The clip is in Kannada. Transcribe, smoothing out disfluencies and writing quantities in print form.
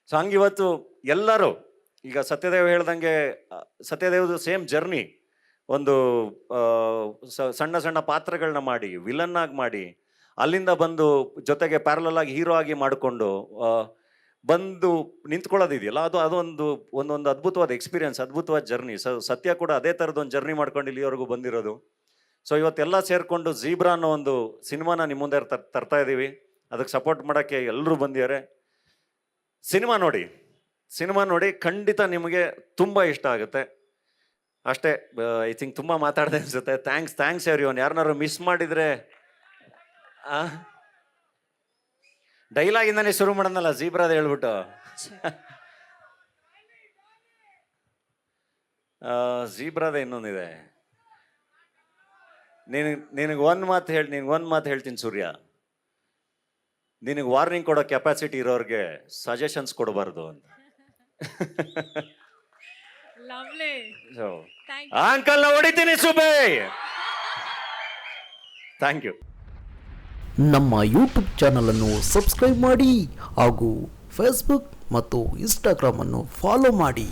ಸೊ ಹಂಗಿವತ್ತು ಎಲ್ಲರೂ ಈಗ ಸತ್ಯದೇವ್ ಹೇಳ್ದಂಗೆ ಸತ್ಯದೇವ್ದು ಸೇಮ್ ಜರ್ನಿ. ಒಂದು ಸಣ್ಣ ಸಣ್ಣ ಪಾತ್ರಗಳನ್ನ ಮಾಡಿ ವಿಲನ್ ಆಗಿ ಮಾಡಿ ಅಲ್ಲಿಂದ ಬಂದು ಜೊತೆಗೆ ಪ್ಯಾರಲಲ್ ಆಗಿ ಹೀರೋ ಆಗಿ ಮಾಡಿಕೊಂಡು ಬಂದು ನಿಂತ್ಕೊಳ್ಳೋದಿದೆಯಲ್ಲ, ಅದೊಂದು ಒಂದೊಂದು ಅದ್ಭುತವಾದ ಎಕ್ಸ್ಪೀರಿಯನ್ಸ್, ಅದ್ಭುತವಾದ ಜರ್ನಿ. ಸತ್ಯ ಕೂಡ ಅದೇ ಥರದೊಂದು ಜರ್ನಿ ಮಾಡ್ಕೊಂಡು ಇಲ್ಲಿವರೆಗೂ ಬಂದಿರೋದು. ಸೊ ಇವತ್ತೆಲ್ಲ ಸೇರಿಕೊಂಡು ಝೀಬ್ರಾ ಅನ್ನೋ ಒಂದು ಸಿನಿಮಾನ ನಿಮ್ಮ ಮುಂದೆ ತರ್ತಾ ಇದ್ದೀವಿ. ಅದಕ್ಕೆ ಸಪೋರ್ಟ್ ಮಾಡೋಕ್ಕೆ ಎಲ್ಲರೂ ಬಂದಿದ್ದಾರೆ. ಸಿನಿಮಾ ನೋಡಿ ಖಂಡಿತ ನಿಮಗೆ ತುಂಬ ಇಷ್ಟ ಆಗುತ್ತೆ. ಅಷ್ಟೇ. ಐ ಥಿಂಕ್ ತುಂಬ ಮಾತಾಡಿದೆ ಅನ್ಸುತ್ತೆ. Thanks everyone. ಯಾರನ್ನಾರು ಮಿಸ್ ಮಾಡಿದರೆ ಡೈಲಾಗಿಂದನೇ ಶುರು ಮಾಡೋಣಲ್ಲ, ಝೀಬ್ರಾದ ಹೇಳ್ಬಿಟ್ಟು. ಝೀಬ್ರಾದ ಇನ್ನೊಂದಿದೆ. ನಿನಗೆ ಒಂದು ಮಾತು ಹೇಳ್ತೀನಿ ಸೂರ್ಯ. ನಿನಗೆ ವಾರ್ನಿಂಗ್ ಕೊಡೋ ಕೆಪಾಸಿಟಿ ಇರೋರಿಗೆ ಸಜೆಷನ್ಸ್ ಕೊಡಬಾರ್ದು ಅಂತ. ಅಂಕಲ್ ಹೊಡಿತೀನಿ ಸುಬೇ. Thank you. ನಮ್ಮ ಯೂಟ್ಯೂಬ್ ಚಾನಲನ್ನು ಸಬ್ಸ್ಕ್ರೈಬ್ ಮಾಡಿ ಹಾಗೂ ಫೇಸ್ಬುಕ್ ಮತ್ತು ಇನ್ಸ್ಟಾಗ್ರಾಮನ್ನು ಫಾಲೋ ಮಾಡಿ.